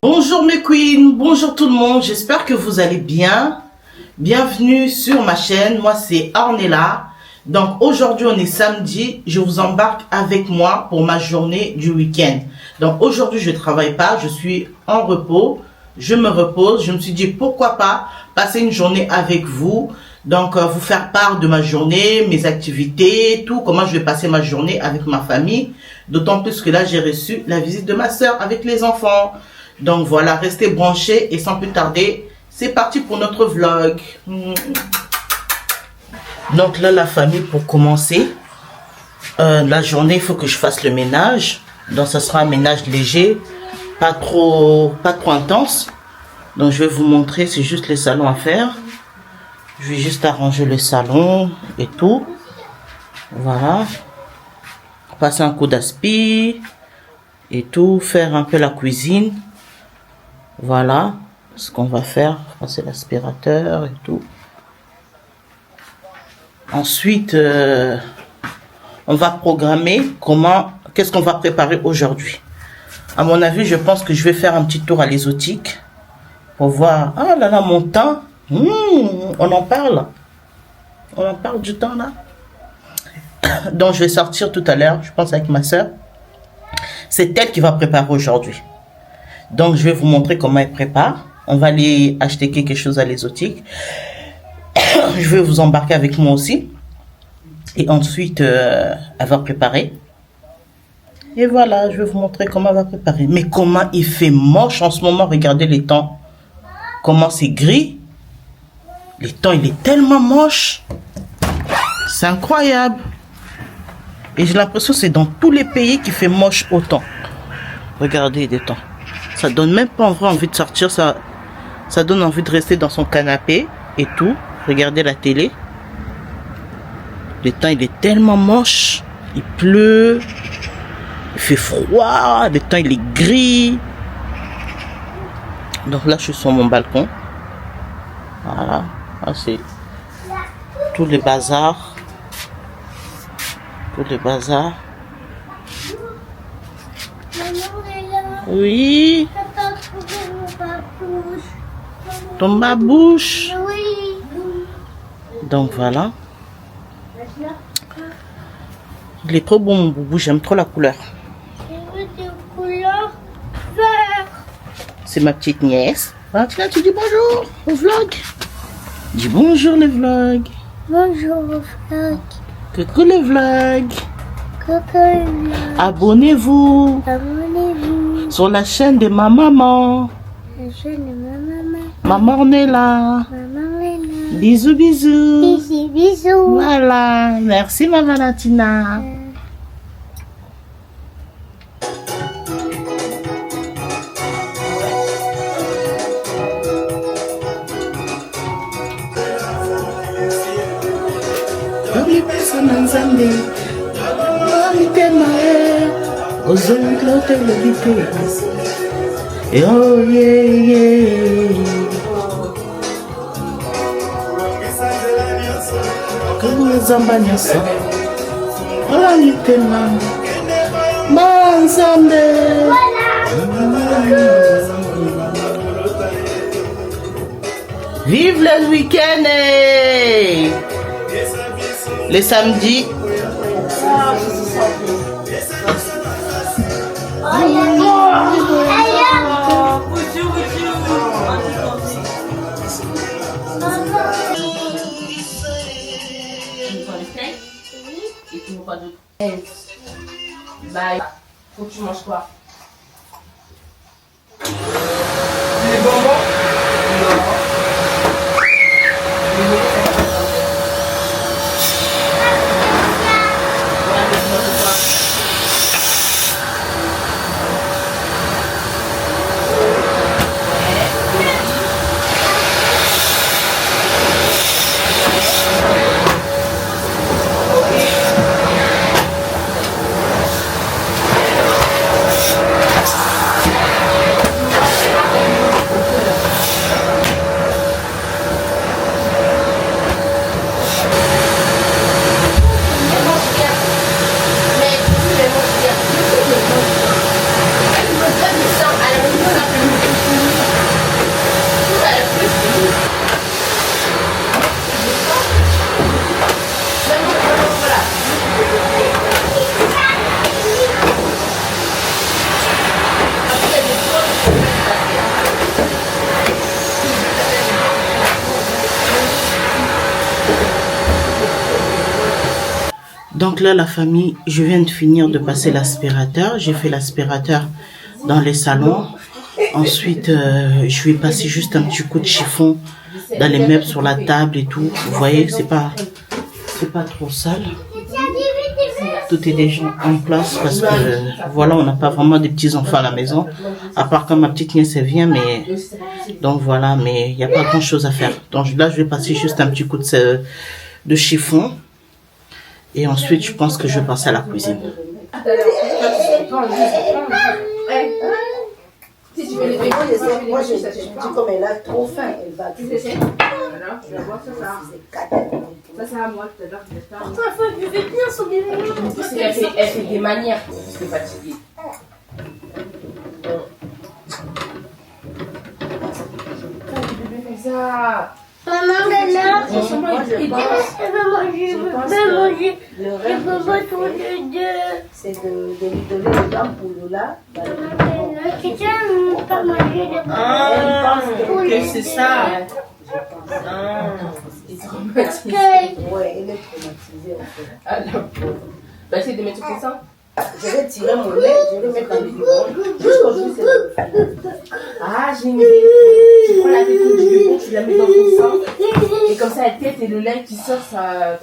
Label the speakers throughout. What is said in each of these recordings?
Speaker 1: Bonjour mes queens, bonjour tout le monde, j'espère que vous allez bien. Bienvenue sur ma chaîne, moi c'est Ornella. Donc aujourd'hui on est samedi, je vous embarque avec moi pour ma journée du week-end. Donc aujourd'hui je ne travaille pas, je suis en repos, je me repose. Je me suis dit pourquoi pas passer une journée avec vous. Donc vous faire part de ma journée, mes activités, tout, comment je vais passer ma journée avec ma famille. D'autant plus que là j'ai reçu la visite de ma soeur avec les enfants. Donc voilà, restez branchés et sans plus tarder, c'est parti pour notre vlog. Donc là, la famille, pour commencer, la journée, il faut que je fasse le ménage. Donc ça sera un ménage léger, pas trop intense. Donc je vais vous montrer, c'est juste les salons à faire. Je vais juste arranger le salon et tout. Voilà. Passer un coup d'aspi et tout, faire un peu la cuisine. Voilà ce qu'on va faire, passer l'aspirateur et tout. Ensuite, on va programmer qu'est-ce qu'on va préparer aujourd'hui. À mon avis, je pense que je vais faire un petit tour à l'exotique pour voir. Ah là là, mon teint. On en parle. On en parle du temps là. Donc, je vais sortir tout à l'heure, je pense avec ma soeur. C'est elle qui va préparer aujourd'hui. Donc, je vais vous montrer comment elle prépare. On va aller acheter quelque chose à l'exotique. Je vais vous embarquer avec moi aussi. Et ensuite, elle va préparer. Et voilà, je vais vous montrer comment elle va préparer. Mais comment il fait moche en ce moment. Regardez les temps. Comment c'est gris. Les temps, il est tellement moche. C'est incroyable. Et j'ai l'impression que c'est dans tous les pays qu'il fait moche autant. Regardez les temps. Ça donne même pas envie de sortir, ça donne envie de rester dans son canapé et tout. Regardez la télé. Le temps il est tellement moche, il pleut, il fait froid, le temps il est gris. Donc là je suis sur mon balcon. Voilà, là, c'est tout le bazar. Tout le bazar. Oui. Ton babouche. Oui. Donc voilà. Il est trop bon mon boubou, j'aime trop la couleur.
Speaker 2: Je veux des couleurs vert.
Speaker 1: C'est ma petite nièce. Valentina, tu dis bonjour au vlog. Dis bonjour le vlog.
Speaker 2: Bonjour au vlog.
Speaker 1: Coucou le vlog.
Speaker 2: Coucou le vlog.
Speaker 1: Abonnez-vous.
Speaker 2: Abonnez-vous.
Speaker 1: Sur la chaîne de ma maman.
Speaker 2: La chaîne de ma maman.
Speaker 1: Maman Ornella.
Speaker 2: Maman Léna.
Speaker 1: Bisous, bisous.
Speaker 2: Bisous, bisous.
Speaker 1: Voilà. Merci ma Valentina. Oh yeah yeah. Comme zamba nyasa. Ola mitema. Manzambe. Vive le week-end. Les samedis.
Speaker 3: Bye. Faut que tu manges quoi? Les bonbons? Non. Les bonbons, c'est pas ça. Ouais, mais dis-moi c'est quoi?
Speaker 1: Donc là, la famille, je viens de finir de passer l'aspirateur. J'ai fait l'aspirateur dans les salons. Ensuite, je vais passer juste un petit coup de chiffon dans les meubles sur la table et tout. Vous voyez que c'est pas trop sale. Tout est déjà en place parce que voilà, on n'a pas vraiment des petits enfants à la maison. À part quand ma petite nièce elle vient, mais donc voilà, mais il n'y a pas grand chose à faire. Donc là, je vais passer juste un petit coup de chiffon. Et ensuite, je pense que je vais passer à la cuisine.
Speaker 3: Si tu veux les
Speaker 4: moi, je dis comme elle a trop faim, elle va
Speaker 3: tu sais. Alors, tu vas voir ça. Ça, c'est à moi, tout à l'heure, tu pas.
Speaker 2: Pourtant, il faut que je vais tenir son bébé.
Speaker 3: Elle fait des manières pour se fatiguer. Ça.
Speaker 2: Maman, là,
Speaker 4: Moi, je pense,
Speaker 2: elle veut manger, je veux manger.
Speaker 4: le
Speaker 2: Je
Speaker 4: rêve
Speaker 2: veux
Speaker 4: que
Speaker 2: pas
Speaker 4: je
Speaker 2: tous
Speaker 4: fais,
Speaker 2: les deux.
Speaker 4: c'est de lui donner le dents pour Lola.
Speaker 2: Quelqu'un ne peut pas manger les
Speaker 1: que c'est ça.
Speaker 4: Ouais, elle est traumatisée en fait.
Speaker 3: Ah, la pauvre. Bah, essaye de mettre sur tes seins.
Speaker 4: Je vais tirer mon lait, je vais le mettre dans le biberon. Jusqu'au jour, c'est
Speaker 3: Ah, j'ai une idée. Tu prends la tête du biberon, tu la mets dans ton sein. Et comme ça, elle tête et le lait qui sort, ça.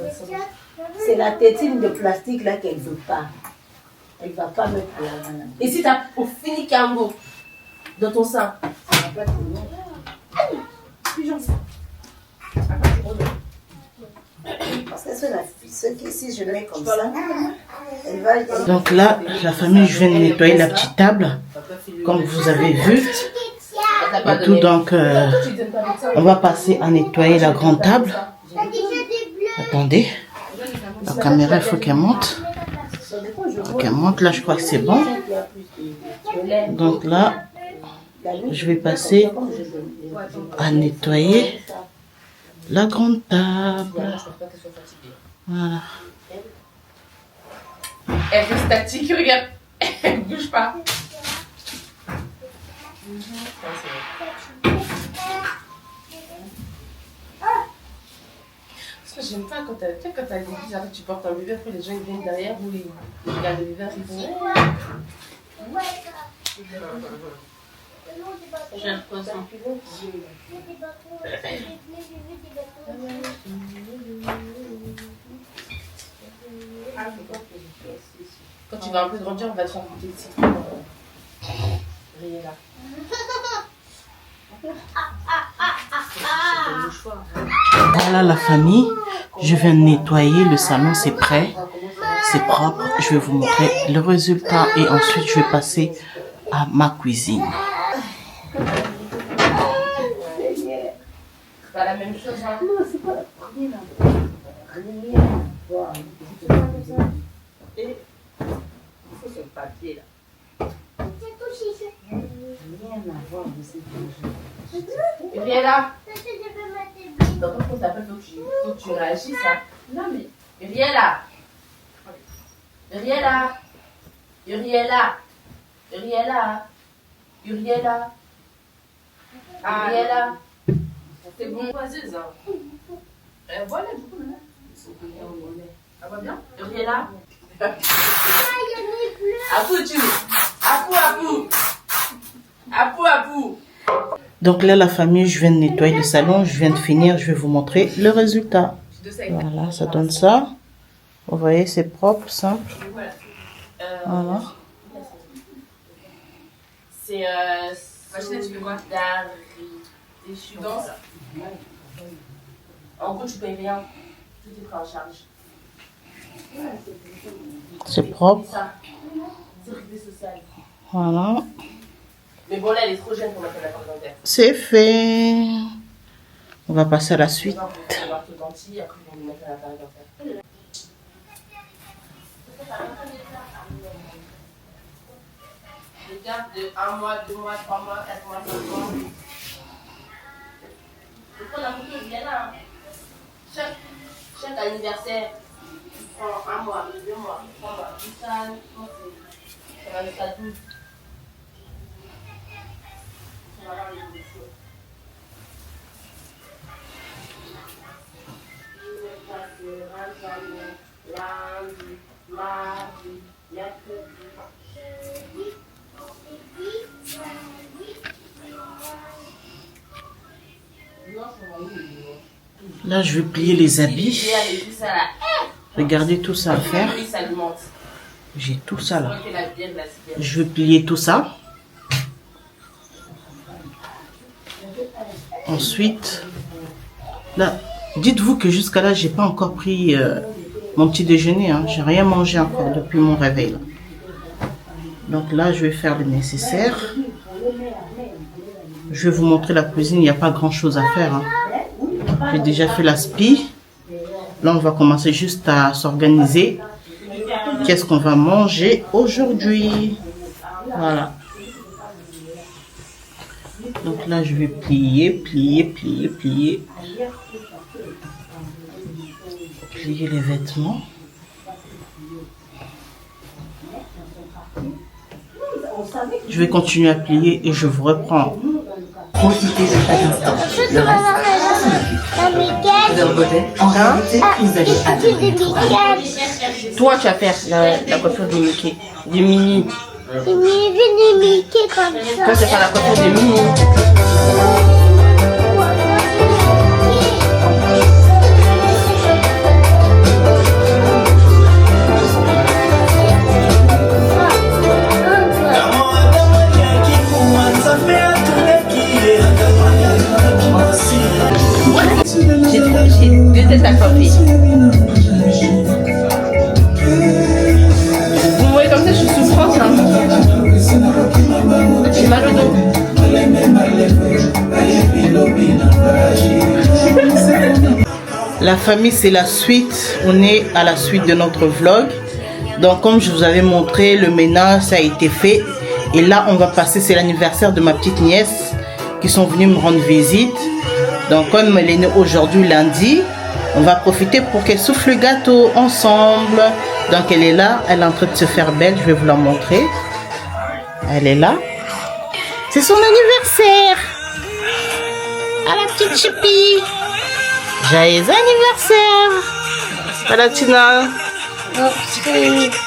Speaker 4: C'est la tétine de plastique là qu'elle veut pas. Elle va pas mettre pour la main.
Speaker 3: Et si t'as au fini Cambo dans ton sein.
Speaker 4: Ça va pas tenir.
Speaker 3: Plus gentil.
Speaker 4: Parce que si je le mets comme ça, elle va.
Speaker 1: Donc là, la famille, je viens de nettoyer la petite table, comme vous avez vu. Et tout, donc, on va passer à nettoyer la grande table. Attendez, la caméra, il faut qu'elle monte. Faut qu'elle monte, là, je crois que c'est bon. Donc là, je vais passer à nettoyer la grande table. Voilà.
Speaker 3: Elle fait statique, regarde. Elle bouge pas. Parce que j'aime pas quand t'as des bébés, après tu portes un bébé, après les gens ils viennent derrière ou ils regardent le bébé, ils font.
Speaker 2: J'ai un poisson.
Speaker 3: Quand tu vas un peu grandir, on va te faire goûter le citron. Rien là.
Speaker 1: Voilà la famille, je viens de nettoyer le salon, c'est prêt, c'est propre. Je vais vous montrer le résultat et ensuite je vais passer à ma cuisine.
Speaker 3: C'est pas la même chose, hein.
Speaker 4: Non, c'est pas la première. Rien à voir.
Speaker 3: Et il faut ce papier là.
Speaker 4: Rien à voir de cette chose.
Speaker 3: Et viens là. Donc quand on t'appelle, faut que tu réagisses. Hein. Non mais. Uriella. Uriella. Uriella. Uriella. Uriella. Uriella. C'est bon, oiseuse. Hein. Voilà, du coup, là. Ça va bien? Uriella. Apou, tu. Apou.
Speaker 1: Donc là la famille, je viens de nettoyer le salon, je viens de finir, je vais vous montrer le résultat. Voilà, ça donne ça. Vous voyez, c'est propre, simple. Voilà.
Speaker 3: C'est machine, tu fais quoi? Je suis dans ça. En gros, tu payes rien. Tout est pris en charge.
Speaker 1: C'est propre.
Speaker 3: C'est ça. Sécurité sociale.
Speaker 1: Voilà.
Speaker 3: Mais bon, là, elle est trop jeune pour mettre un accord dentaire.
Speaker 1: C'est fait. On va passer à la suite.
Speaker 3: On va voir tout dentier, après, on va lui mettre un appareil dentaire. Des cartes de 1 mois, 2 mois, 3 mois, 4 mois, 5 mois. Il faut la photo, il y en a. Hein. Chaque anniversaire, tu prends 1 mois, 2 mois, 3 mois. Tout ça, ça va jusqu'à 12. On va voir les évolutions. Lundi,
Speaker 1: Là, je vais plier les habits. Regardez tout ça à faire. J'ai tout ça là. Je vais plier tout ça. Ensuite, là, dites-vous que jusqu'à là, j'ai pas encore pris mon petit déjeuner. Hein. J'ai rien mangé encore depuis mon réveil. Là. Donc là, je vais faire le nécessaire. Je vais vous montrer la cuisine. Il n'y a pas grand-chose à faire. Hein. J'ai déjà fait la spie. Là, on va commencer juste à s'organiser. Qu'est-ce qu'on va manger aujourd'hui? Voilà. Donc là, je vais plier. Plier les vêtements. Je vais continuer à plier et je vous reprends.
Speaker 5: Profitez de chaque instant. Le reste, en réalité, vous allez adorer.
Speaker 3: Toi, tu vas faire la coiffure de Mickey. De Mini.
Speaker 2: Il m'est Mickey comme ça.
Speaker 3: Toi, tu vas faire la coiffure de Mini. J'ai déteste la coiffure. Vous me voyez comme ça, je suis souffrante. Hein. J'ai mal au dos.
Speaker 1: La famille, c'est la suite. On est à la suite de notre vlog. Donc, comme je vous avais montré, le ménage, ça a été fait. Et là, on va passer, c'est l'anniversaire de ma petite nièce qui sont venus me rendre visite. Donc, comme elle est née aujourd'hui, lundi, on va profiter pour qu'elle souffle le gâteau ensemble. Donc, elle est là. Elle est en train de se faire belle. Je vais vous la montrer. Elle est là. C'est son anniversaire. À la petite Chippy. Joyeux anniversaire. Voilà, Tina.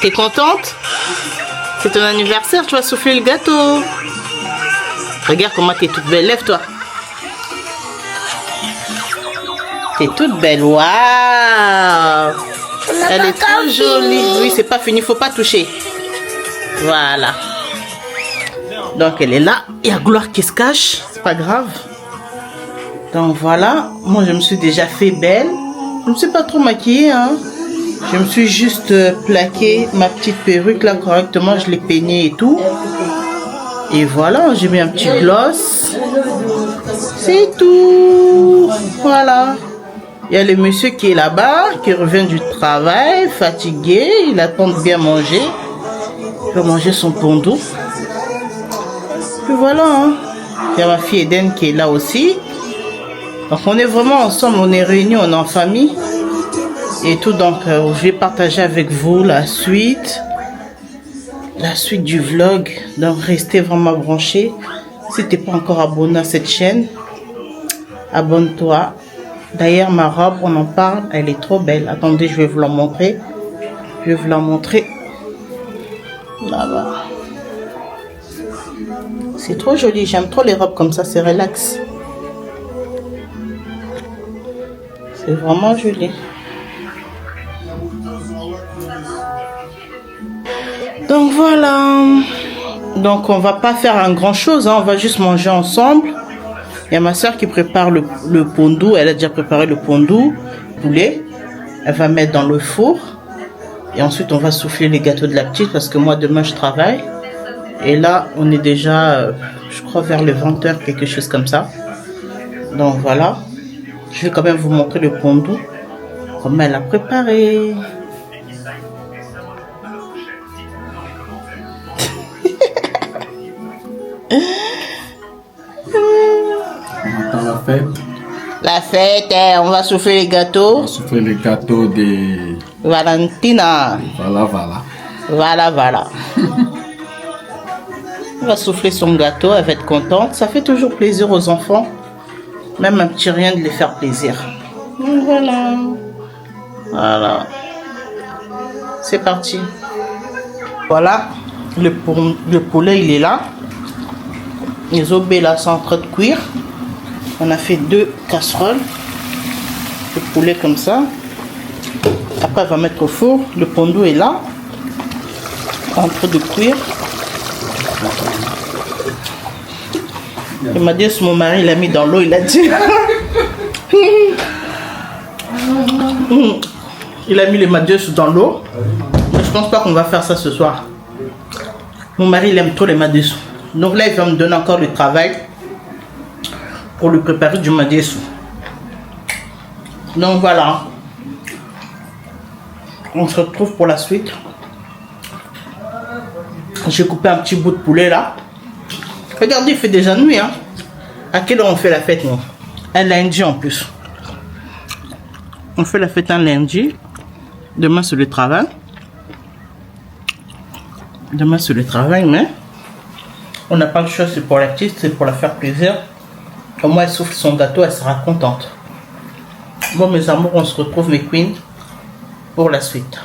Speaker 1: T'es contente? C'est ton anniversaire. Tu vas souffler le gâteau. Regarde comment t'es toute belle. Lève-toi. T'es toute belle. Waouh. Elle est trop jolie. Oui, c'est pas fini. Faut pas toucher. Voilà. Donc, elle est là. Il y a Gloire qui se cache. C'est pas grave. Donc, voilà. Moi, je me suis déjà fait belle. Je ne me suis pas trop maquillée. Hein. Je me suis juste plaqué ma petite perruque là correctement. Je l'ai peignée et tout. Et voilà. J'ai mis un petit gloss. C'est tout. Voilà. Il y a le monsieur qui est là-bas, qui revient du travail, fatigué. Il attend de bien manger. Il va manger son pondou. Puis voilà. Hein. Il y a ma fille Eden qui est là aussi. Donc on est vraiment ensemble, on est réunis, on est en famille. Et tout, donc je vais partager avec vous la suite du vlog. Donc restez vraiment branchés. Si tu n'es pas encore abonné à cette chaîne, abonne-toi. D'ailleurs, ma robe, on en parle, elle est trop belle. Attendez, je vais vous la montrer. Je vais vous la montrer. Là-bas. C'est trop joli. J'aime trop les robes comme ça, c'est relax. C'est vraiment joli. Donc voilà. Donc on va pas faire un grand chose. Hein. On va juste manger ensemble. Il y a ma soeur qui prépare le pondou. Elle a déjà préparé le pondou poulet. Elle va mettre dans le four. Et ensuite, on va souffler les gâteaux de la petite parce que moi, demain, je travaille. Et là, on est déjà, je crois, vers les 20h, quelque chose comme ça. Donc, voilà. Je vais quand même vous montrer le pondou. Comment elle a préparé.
Speaker 6: La fête.
Speaker 1: La fête, on va souffler les gâteaux.
Speaker 6: On va souffler les gâteaux de
Speaker 1: Valentina. Voilà. On va souffler son gâteau, elle va être contente. Ça fait toujours plaisir aux enfants. Même un petit rien de les faire plaisir. Voilà. C'est parti. Voilà. Le poulet, il est là. Les obés là sont en train de cuire. On a fait 2 casseroles. Le poulet comme ça. Après, elle va mettre au four. Le pondou est là. En train de cuire. Il m'a dit, mon mari, il a mis dans l'eau, il a dit. Il a mis les madius dans l'eau. Je pense pas qu'on va faire ça ce soir. Mon mari, il aime trop les madius. Donc là, il va me donner encore le travail pour lui préparer du madius. Donc voilà. On se retrouve pour la suite. J'ai coupé un petit bout de poulet là. Regardez, il fait déjà nuit. Hein. À quelle heure on fait la fête, nous? Un lundi en plus. On fait la fête un lundi. Demain, c'est le travail. Demain, c'est le travail, mais on n'a pas le choix, c'est pour la petite, c'est pour la faire plaisir. Au moins, elle souffle son gâteau, elle sera contente. Bon, mes amours, on se retrouve, mes queens, pour la suite.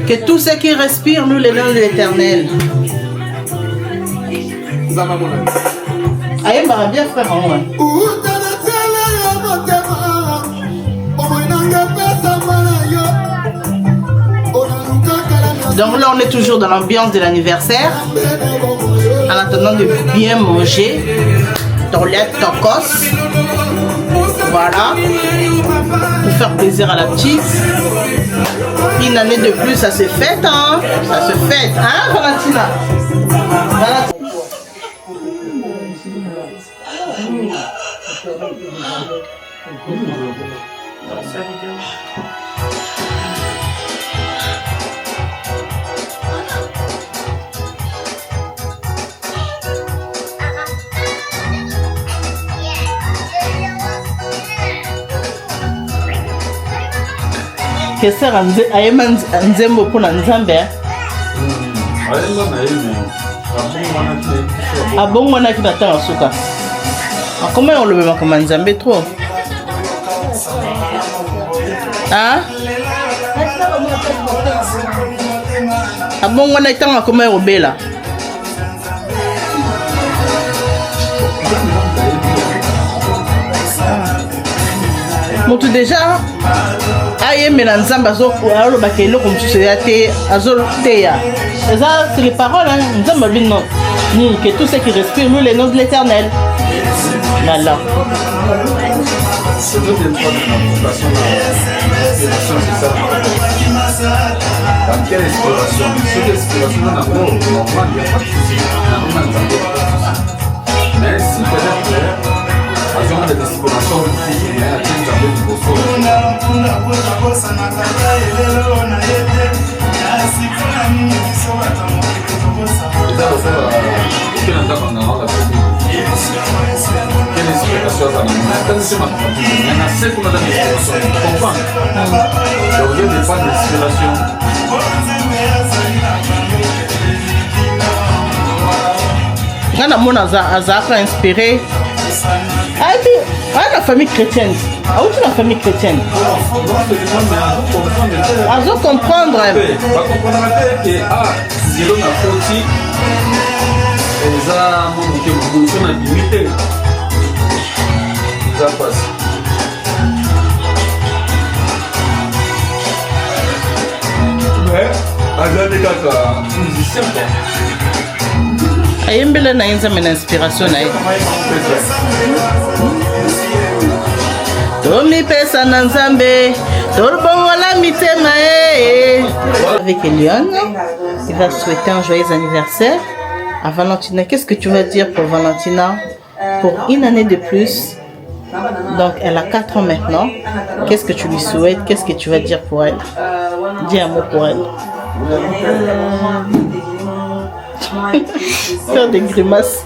Speaker 1: Que tous ceux qui respirent, nous les noms de l'Éternel. Aïe, bah bien frère, hein. Donc là, on est toujours dans l'ambiance de l'anniversaire. En attendant de bien manger. Torlette, tacos. Voilà. Pour faire plaisir à la petite. Une année de plus, ça se fête, hein. Ça se fête, hein, Valentina. Voilà. Kesa ranze ayema nzembo pona nzambe. Abongo na kita tanga suka. Comment on le met comme nzambe trop? Hein? Abongo na tanga comment obela. Moto déjà aye melanzamba zo alo bakelo comme tu sais te azol teya. Ça c'est les paroles hein, nzamba bino. Ni que tous ceux qui respirent nous les noms de l'Éternel. Voilà.
Speaker 6: Dans quelle exploration? Cette exploration n'a pas normal, il n'y a pas de souci. Mais si peut-être agent de l'exploration mais à qui vous avez du bosso. Quelle explication ça n'a c'est ma il y en a 7 qu'on a dans l'exploration. Tu comprends? Donc il y a des pas d'inspiration.
Speaker 1: Quand on a inspiré, la famille chrétienne. Ah, où est la famille chrétienne? Ah, je comprendre.
Speaker 6: On va comprendre que si l'on a fauti, ça montre que vous fonctionnez à limiter. Ça passe. Ouais, à des caca, musicien quoi.
Speaker 1: Ayembele na inza mena inspiration na ye. Tomi pesa na nzambe, tolbongola mitema e. Avec Eliane, il va souhaiter un joyeux anniversaire à Valentina. Qu'est-ce que tu vas dire pour Valentina pour une année de plus? Donc elle a 4 ans maintenant. Qu'est-ce que tu lui souhaites? Qu'est-ce que tu vas dire pour elle? Dis un mot pour elle. Faire des grimaces.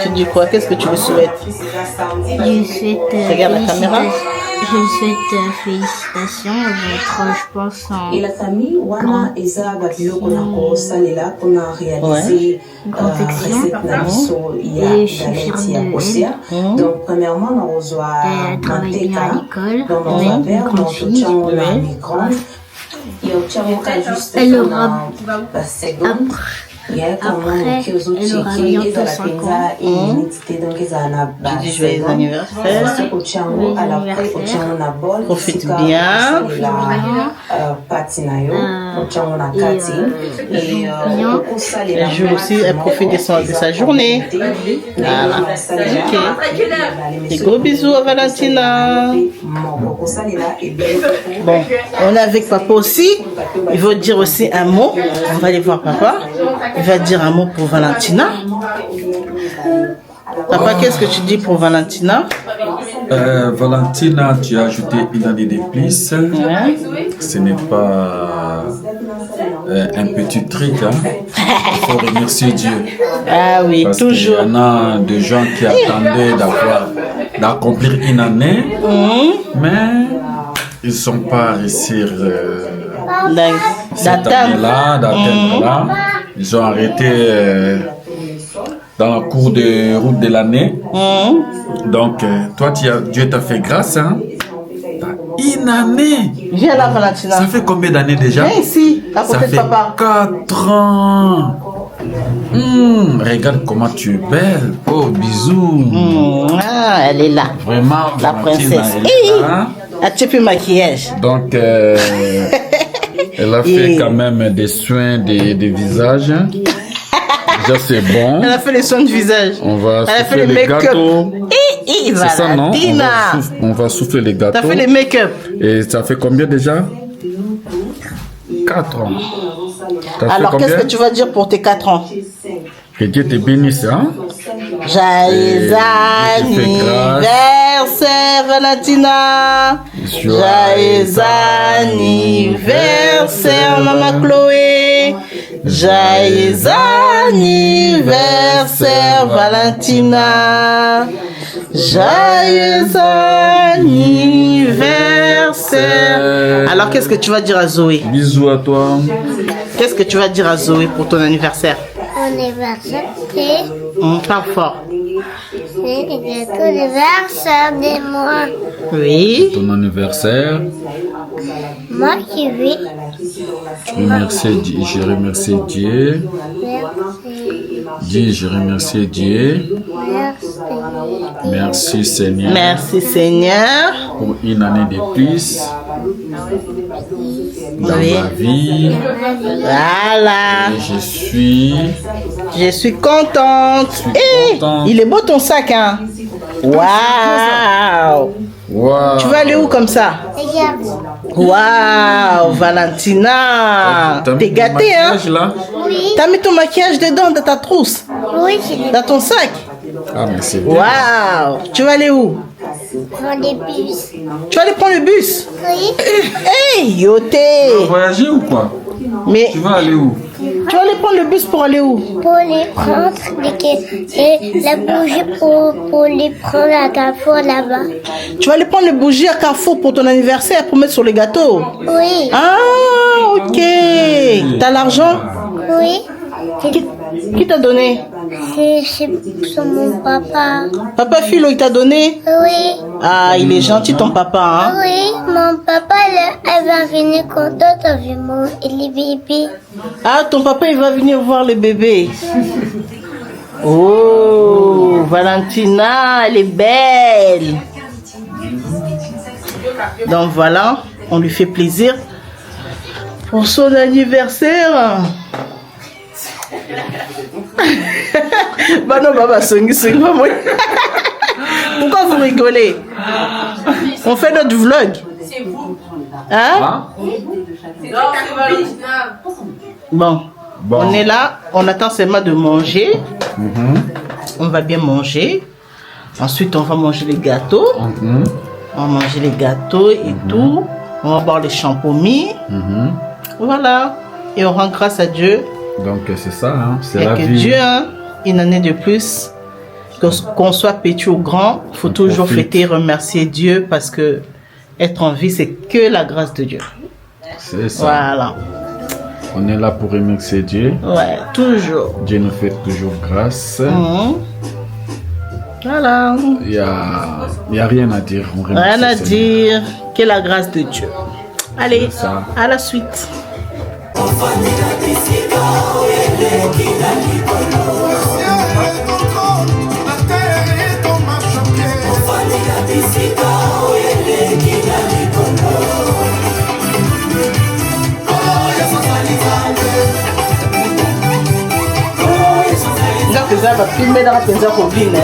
Speaker 1: Tu dis quoi? Qu'est-ce que tu lui souhaites?
Speaker 2: Je souhaite.
Speaker 1: Regarde la caméra.
Speaker 2: Je souhaite félicitations à votre, je pense, en
Speaker 7: et la famille wana eza babiloko na kosalela mpona réaliser recette na biso ya galette ya kosia. Donc premièrement na kozwa manteka dans un verre dans totiango na micro-ondes et otiango juste
Speaker 2: elle aura
Speaker 7: la seconde
Speaker 2: Après, elle aura bientôt 5 ans.
Speaker 1: Je dis joyeux anniversaire. Profite bien. Elle joue aussi, elle profite de sa journée. Voilà. Ok. Des gros bisous à Valentina. Bon, on est avec papa aussi. Il veut dire aussi un mot. On va aller voir papa. Il va dire un mot pour Valentina. Papa, qu'est-ce que tu dis pour Valentina?
Speaker 6: Valentina, tu as ajouté une année de plus.
Speaker 1: Ouais.
Speaker 6: Ce n'est pas un petit truc. Hein. Il faut remercier Dieu.
Speaker 1: Ah oui,
Speaker 6: Parce
Speaker 1: toujours.
Speaker 6: qu'il y en a des gens qui attendaient d'accomplir une année, mais ils ne sont pas réussis cette année-là, d'atteindre là. Ils ont arrêté dans la cours de route de l'année. Donc, toi, Dieu t'a fait grâce. Hein? Une année.
Speaker 1: Viens là, Valentina.
Speaker 6: Ça fait combien d'années déjà?
Speaker 1: Viens ici, à
Speaker 6: Ça
Speaker 1: côté de
Speaker 6: fait
Speaker 1: papa.
Speaker 6: 4 ans. Regarde comment tu es belle. Oh, bisous.
Speaker 1: Ah, elle est là.
Speaker 6: Vraiment,
Speaker 1: La
Speaker 6: Valentina,
Speaker 1: princesse.
Speaker 6: elle est là.
Speaker 1: Ah, tu plus maquillage.
Speaker 6: Donc, elle a fait quand même des soins de visage. Déjà, c'est bon.
Speaker 1: Elle a fait les soins de visage.
Speaker 6: On va
Speaker 1: Elle a fait
Speaker 6: souffler
Speaker 1: les
Speaker 6: les gâteaux.
Speaker 1: make-up.
Speaker 6: C'est ça, non?
Speaker 1: Valentina.
Speaker 6: On va souffler les gâteaux.
Speaker 1: T'as fait les make-up.
Speaker 6: Et ça fait combien déjà? 4 ans. T'as fait
Speaker 1: Alors, qu'est-ce
Speaker 6: combien?
Speaker 1: que tu vas dire pour tes 4 ans?
Speaker 6: Que Dieu te bénisse, hein?
Speaker 1: Joyeux anniversaire, Valentina. Joyeux anniversaire, Maman Chloé. Joyeux anniversaire, Valentina. Joyeux anniversaire. Alors, qu'est-ce que tu vas dire à Zoé?
Speaker 6: Bisous à toi.
Speaker 1: Qu'est-ce que tu vas dire à Zoé pour ton anniversaire?
Speaker 2: Anniversaire,
Speaker 1: Parle fort.
Speaker 2: c'est l'anniversaire de moi.
Speaker 1: Oui.
Speaker 6: Ton anniversaire.
Speaker 2: Moi qui vais.
Speaker 6: Je remercie Dieu. Dis, je remercie Dieu. Merci Seigneur
Speaker 1: Merci Seigneur.
Speaker 6: pour une année de plus dans
Speaker 1: Oui.
Speaker 6: ma vie.
Speaker 1: Voilà.
Speaker 6: Et
Speaker 1: Je suis contente. Eh,
Speaker 6: contente.
Speaker 1: il est beau ton sac, hein? Waouh.
Speaker 6: Wow.
Speaker 1: Tu vas aller où comme ça?
Speaker 2: Regarde.
Speaker 1: Waouh, Valentina.
Speaker 6: T'as mis
Speaker 1: T'es
Speaker 6: ton
Speaker 1: gâtée, hein?
Speaker 6: maquillage, là?
Speaker 2: Oui.
Speaker 1: T'as mis ton maquillage dedans, dans ta trousse,
Speaker 2: Oui, je
Speaker 1: dans ton sac.
Speaker 6: Ah, mais c'est bien.
Speaker 1: Waouh. Tu vas aller où?
Speaker 2: prends des bus.
Speaker 1: Tu vas aller prendre le bus?
Speaker 2: Oui.
Speaker 1: Hey, yoté.
Speaker 6: Voyager ou quoi?
Speaker 1: Mais
Speaker 6: Tu vas aller où?
Speaker 1: tu vas aller prendre le bus pour aller où?
Speaker 2: Pour les prendre et la bougie pour les prendre à Carrefour là-bas.
Speaker 1: Tu vas aller prendre le bougie à Carrefour pour ton anniversaire pour mettre sur les gâteaux.
Speaker 2: Oui.
Speaker 1: Ah, ok. T'as l'argent?
Speaker 2: Oui.
Speaker 1: Qui t'a donné?
Speaker 2: C'est mon papa.
Speaker 1: Papa Philo, il t'a donné?
Speaker 2: Oui.
Speaker 1: Ah, il est gentil ton papa, hein?
Speaker 2: Oui, mon papa, elle va venir contente avec moi et les bébés.
Speaker 1: Ah, ton papa, il va venir voir le bébé. Oh, Valentina, elle est belle. Donc voilà, on lui fait plaisir pour son anniversaire. Bah non, papa, songi, maman. Pourquoi vous rigolez? On fait notre vlog. Hein? Bon, on est là, on attend seulement de manger. On va bien manger. Ensuite, on va manger les gâteaux. On va manger les gâteaux et tout. On va boire les champomis. Voilà. Et on rend grâce à Dieu.
Speaker 6: Donc c'est ça, hein? C'est
Speaker 1: Et
Speaker 6: la
Speaker 1: que
Speaker 6: vie.
Speaker 1: Dieu, hein, une année de plus, qu'on soit petit ou grand, il faut toujours fêter, remercier Dieu parce que être en vie, c'est que la grâce de Dieu.
Speaker 6: C'est ça.
Speaker 1: Voilà.
Speaker 6: On est là pour remercier Dieu.
Speaker 1: Ouais, toujours.
Speaker 6: Dieu nous fait toujours grâce.
Speaker 1: Voilà.
Speaker 6: Il y a rien à dire. On remercie
Speaker 1: Rien à
Speaker 6: le Seigneur.
Speaker 1: dire que la grâce de Dieu. Allez,
Speaker 6: C'est ça.
Speaker 1: à la suite. Nga va filmer dans la penza combine.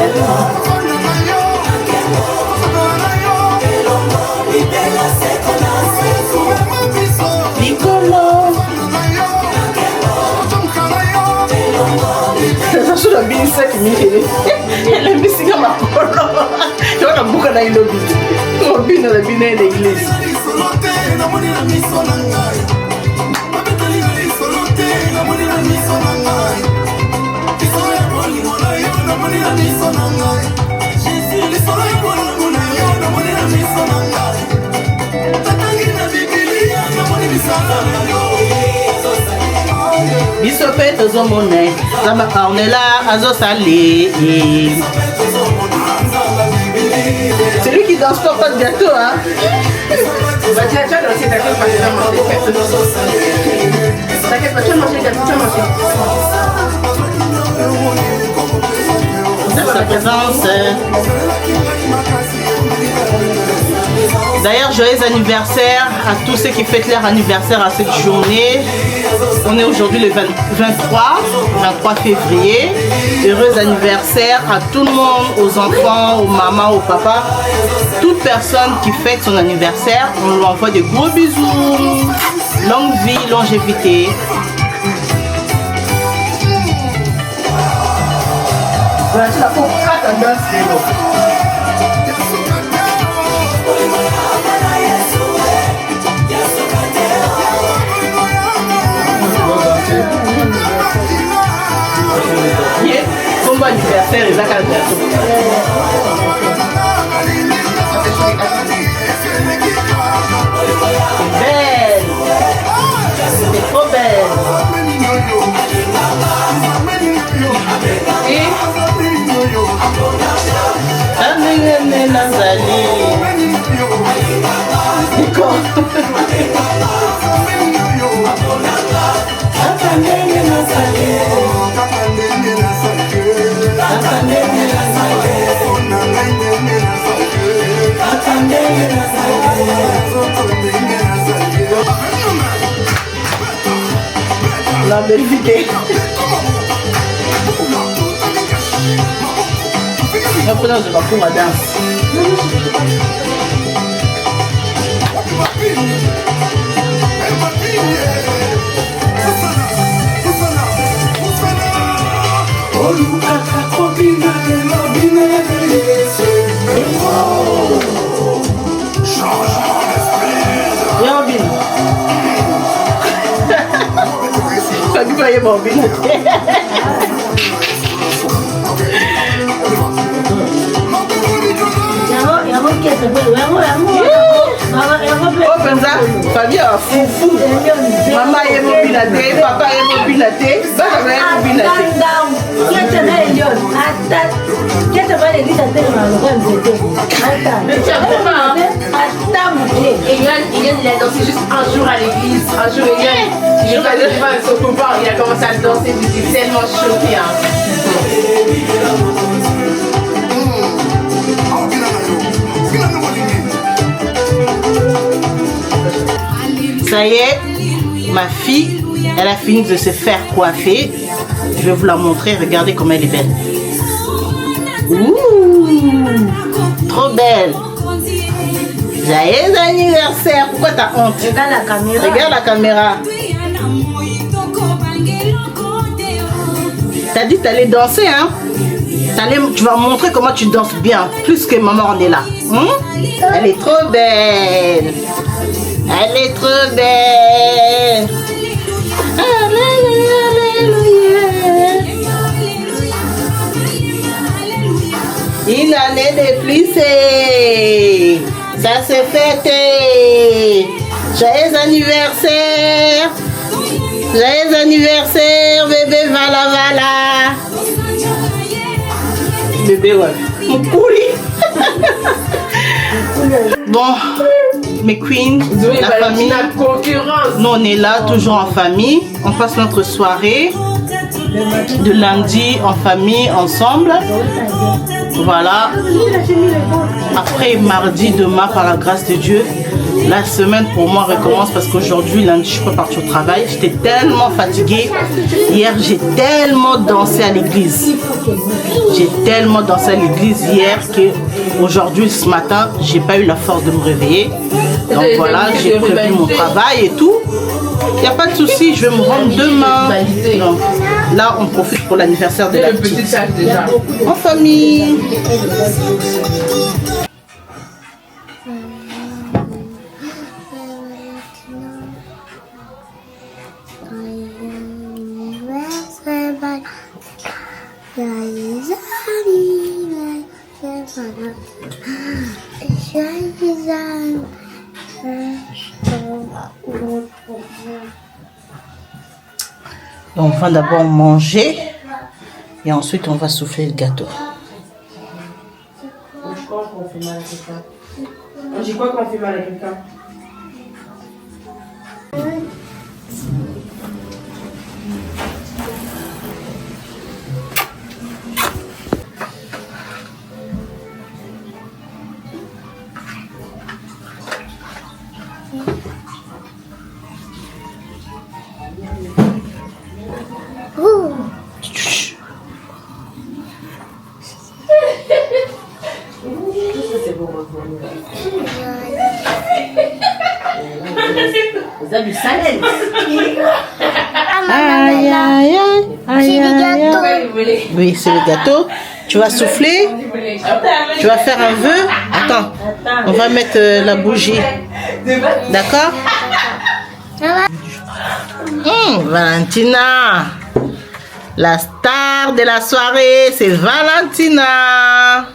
Speaker 1: C'est sur la bille 5 minutes. Elle aime si comme ma polo. Tu vois la boucle dans le lobby. On bine dans la bine de l'église. Biso pe tozomona on est là azosali. C'est lui qui danse pas de gâteau hein. Bah tu as dansé, t'inquiète pas, tu vas manger. T'inquiète pas, tu vas manger, tu vas manger. Sa présence. D'ailleurs, joyeux anniversaire à tous ceux qui fêtent leur anniversaire à cette journée. On est aujourd'hui le 23 février. Heureux anniversaire à tout le monde, aux enfants, aux mamans, aux papas. Toute personne qui fête son anniversaire, on lui envoie des gros bisous. Longue vie, longévité. Comme anniversaire, ils ont qu'à c'est belle, c'est trop belle. Et la belle vidéo. Après, je vais pour la danse. Famille fou. Maman est mobilaté, papa est mobilaté, papa est mobilaté.
Speaker 3: Il a dansé juste un jour à l'église. Un jour, il est pas avec son copain, il a commencé à danser, c'était tellement choqué.
Speaker 1: Ça y est, ma fille, elle a fini de se faire coiffer. Je vais vous la montrer, regardez comme elle est belle. Ouh, trop belle. Joyeux anniversaire. Pourquoi t'as honte?
Speaker 4: Regarde la caméra.
Speaker 1: Regarde la caméra. T'as dit t'allais danser, hein? Tu vas montrer comment tu danses bien, plus que maman on est là. Elle est trop belle. Elle est trop belle. Alléluia, alléluia. Une année de plus, ça s'est fêté. Joyeux anniversaire. Joyeux anniversaire, bébé, voilà. Bébé, ouais. Mon pourri. Bon, mes queens, la famille. Nous, on est là, toujours en famille. On passe notre soirée de lundi en famille, ensemble. Voilà. Après, mardi, demain, par la grâce de Dieu, la semaine pour moi recommence parce qu'aujourd'hui, lundi, je peux partir au travail. J'étais tellement fatiguée. Hier, j'ai tellement dansé à l'église. J'ai tellement dansé à l'église hier qu'aujourd'hui, ce matin, j'ai pas eu la force de me réveiller. Donc voilà, j'ai prévu mon travail et tout. Il n'y a pas de souci, je vais me rendre demain. Donc, là, on profite pour l'anniversaire de la petite. En famille. On va d'abord manger et ensuite on va souffler le gâteau.
Speaker 3: J'ai quoi qu'on fait mal à quelqu'un?
Speaker 4: Vous avez du salé.
Speaker 1: Aïe, aïe, aïe,
Speaker 2: C'est
Speaker 1: aïe,
Speaker 2: des
Speaker 1: aïe.
Speaker 2: gâteaux.
Speaker 1: Oui, c'est le gâteau. Tu vas souffler. Tu vas faire un vœu. Attends, on va mettre la bougie. D'accord? Valentina. La star de la soirée, c'est Valentina.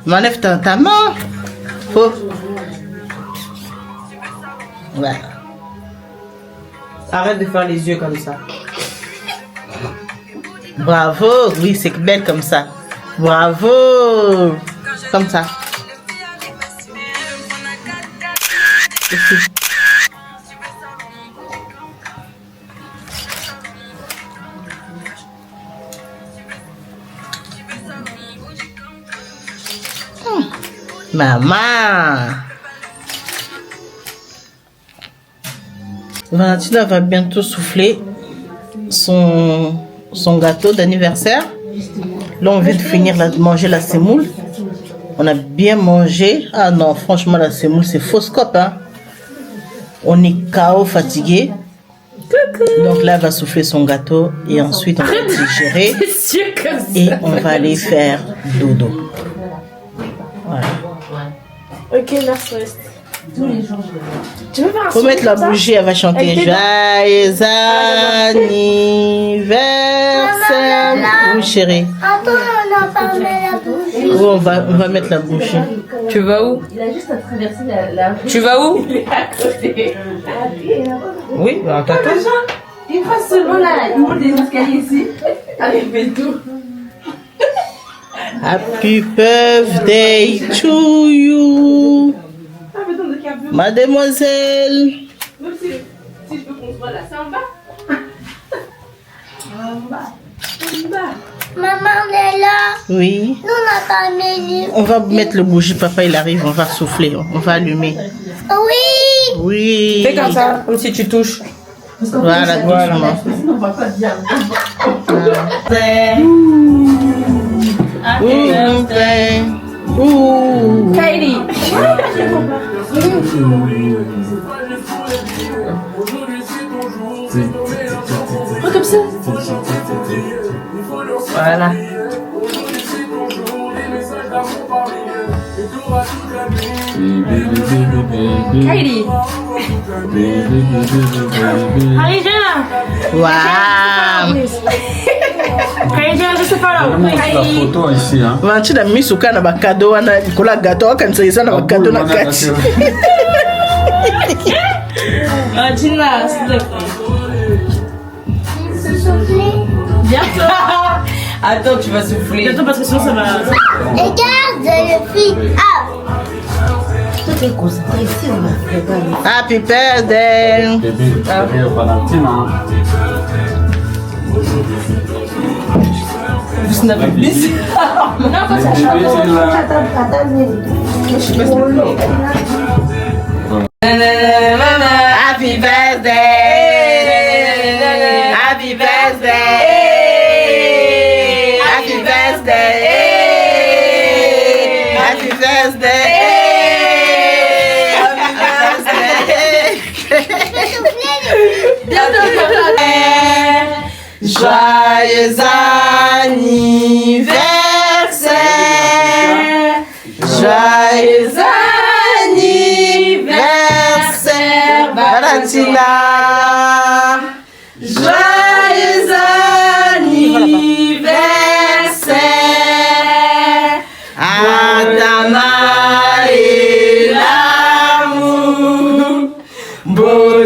Speaker 1: M'enlève ta main. Oh. Voilà.
Speaker 3: Arrête de faire les yeux comme ça.
Speaker 1: Bravo. Oui, c'est belle comme ça. Bravo. Comme ça. Ici. Maman. Valentina va bientôt souffler son gâteau d'anniversaire. Là, on vient de finir de manger la semoule. On a bien mangé. Ah non, franchement, la semoule, c'est fausse cope. Hein? On est KO, fatigué. Donc là, elle va souffler son gâteau et ensuite, on va digérer. Et on va aller faire dodo. Voilà.
Speaker 3: Ok, merci. Tous les jours, tu veux faire un
Speaker 1: Faut mettre la bougie, elle va chanter Joyeux anniversaire. Oui, chérie.
Speaker 2: Attends, on a pas mis la bougie.
Speaker 1: Oui, on va mettre la bougie.
Speaker 3: Tu vas où?
Speaker 4: Il a juste à traverser la
Speaker 3: Tu vas où?
Speaker 1: Oui, on t'attend.
Speaker 4: Il passe seulement là, il monte les escaliers ici. Allez, fais tout.
Speaker 1: Happy birthday to you, mademoiselle.
Speaker 3: Même si je peux qu'on se voit là, c'est en bas.
Speaker 2: Maman, on est là.
Speaker 1: Oui.
Speaker 2: Nous, on n'a pas mis.
Speaker 1: On va mettre le bougie, papa il arrive, on va souffler, on va allumer.
Speaker 2: Oui.
Speaker 1: Oui.
Speaker 3: Fais comme ça, comme si tu touches.
Speaker 1: Voilà, doucement.
Speaker 4: Sinon, on va pas bien.
Speaker 1: Ouh.
Speaker 3: Kylie. Comme ça. Voilà. Kylie. Allez, viens là.
Speaker 1: Waouh.
Speaker 3: Kylie, viens, je sais pas là.
Speaker 6: La
Speaker 3: Kylie.
Speaker 6: photo ici, hein.
Speaker 1: Valentina misuka na bakado wana likola gato akanisa eza na bakado na kati.
Speaker 3: Valentina, s'il te plaît. Bientôt. Attends, tu vas souffler. Bientôt parce que sinon ça va.
Speaker 2: Regarde le film. Ah.
Speaker 4: est concentré ici, on va regarder.
Speaker 1: Happy birthday.
Speaker 6: Bébé, Valentine.
Speaker 4: Vous n'avez pas dit.
Speaker 1: Happy birthday. Happy birthday. Happy birthday. Happy birthday. Joyeux anniversaire. Joyeux anniversaire, Valentina. Joyeux anniversaire. Adama et l'amour. Beau